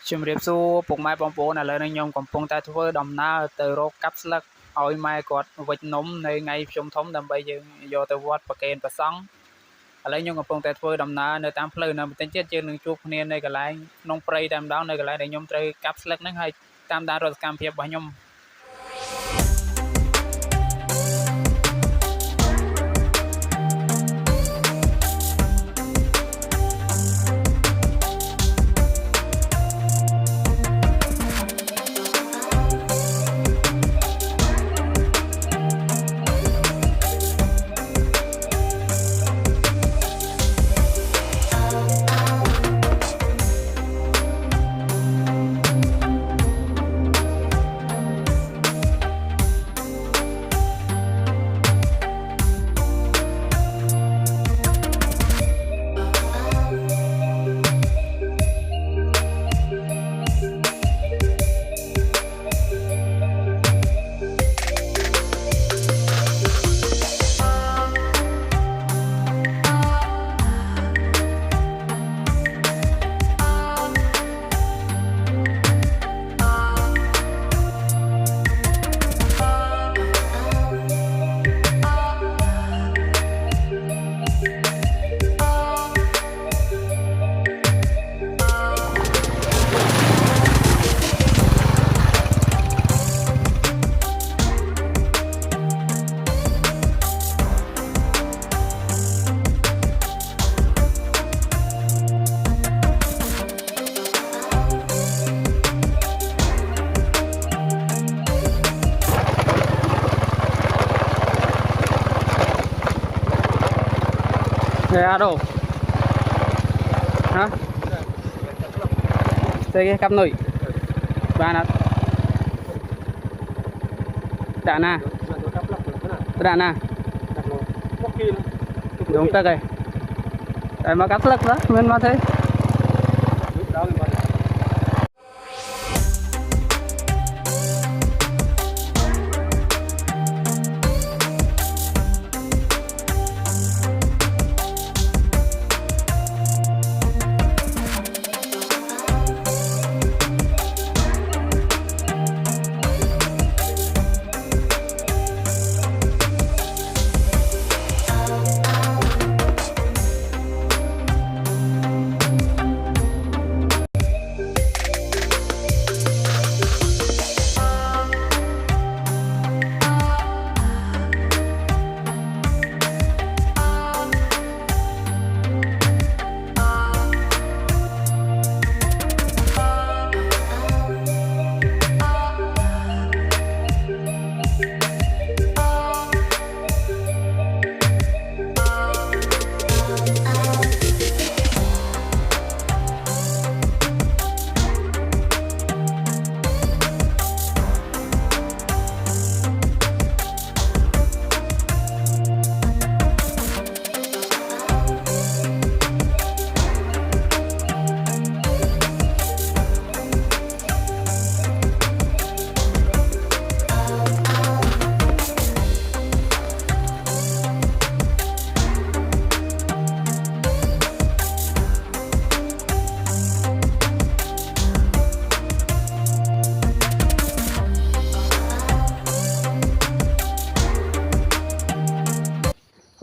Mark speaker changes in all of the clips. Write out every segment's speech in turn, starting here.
Speaker 1: Chìm riệp xu bụng mai bóng bố là lời nên nhung còn bông ta thua đầm na từ rô cắp lắc ôi mai quạt vịt nấm nơi ngay trong thống đầm bây giờ do từ vót và kèn và sóng lấy nhung còn bông ta thua đầm na nơi tam phơi nằm tên chết trên đường chụp nên nơi cái lại nông prey tam đó nơi cái lại để nhung chơi cắp lắc nó hay tam đa rồi cam phiệp bao nhung Nghe đâu hả cái cặp nồi ba nè đạn à đúng ta kìa tại mà cắt lắc đó nên mà thế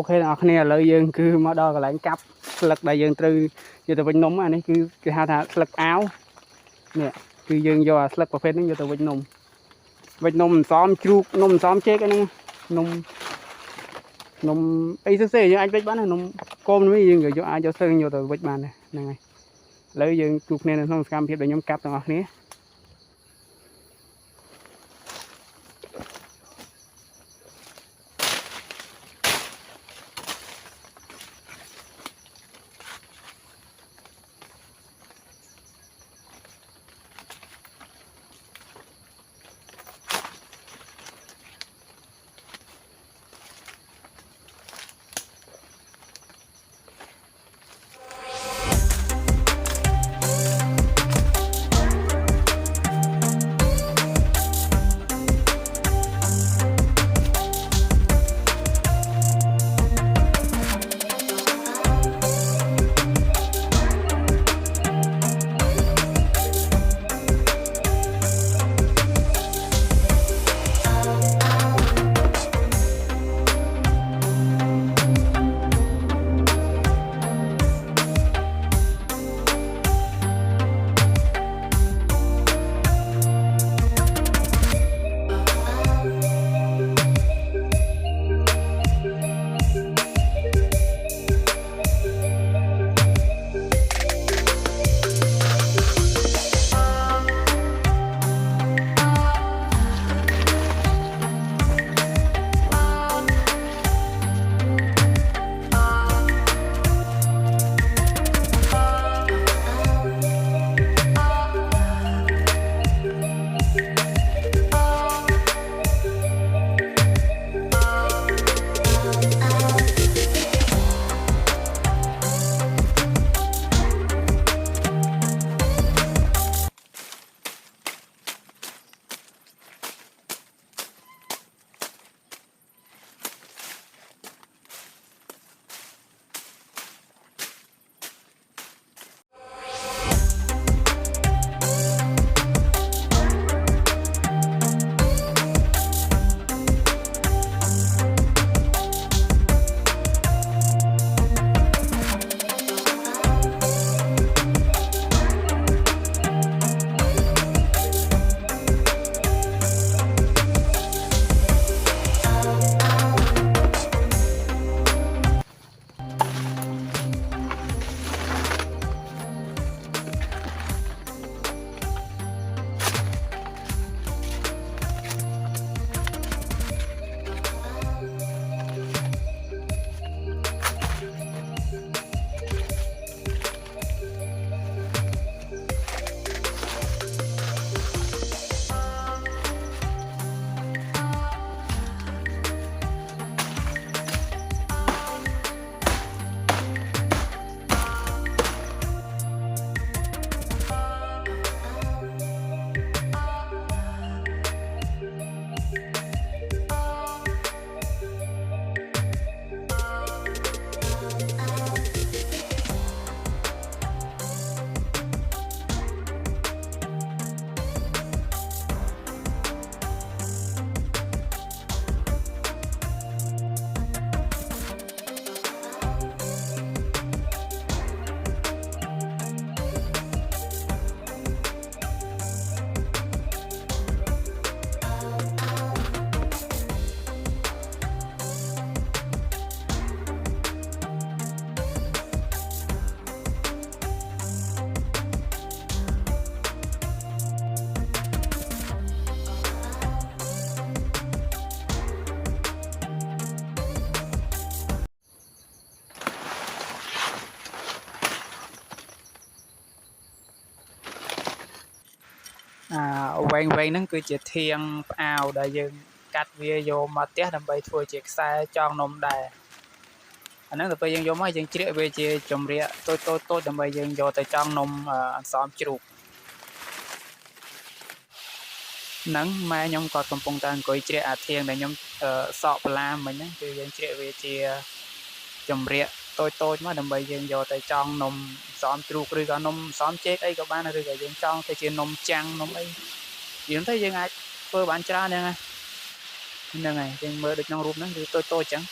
Speaker 1: ok là này lợi dương cứ mà đo cái lại cặp lực đại dương từ giờ từ bên nông anh ấy cứ cái hai thằng lực áo nè cứ dương do lực và phết nó giờ từ bên nông xóm chuột nông xóm chết cái này nông ấy xe như anh biết bán là nông com mấy dương người cho ai cho sơn nhiều từ bên bàn này này lợi dương chuột này là không cam thiệp để nhóm cặp tao này quanh quanh nó cứ chỉ thiêng ảo đại dương cắt video mà test làm bay thua chiếc xe cho nôm đài anh nói là bây giờ vô mấy dân chia về chia chồng rịa tôi làm bây giờ vô tại trong nôm xóm chuột nắng mai nhom còn cầm phong tan coi chia thiêng để nhom sọp làm mình á thì dân chia về chia chồng rịa tôi mới làm bây giờ vô tại trong nôm xóm chuột rồi cả nôm xóm chết ấy các bạn rồi cả dân trong thì chia nôm trăng nôm ấy thì thấy dân ai cơ bản tra nè này dân mơ được trong rụp nó thì tôi chẳng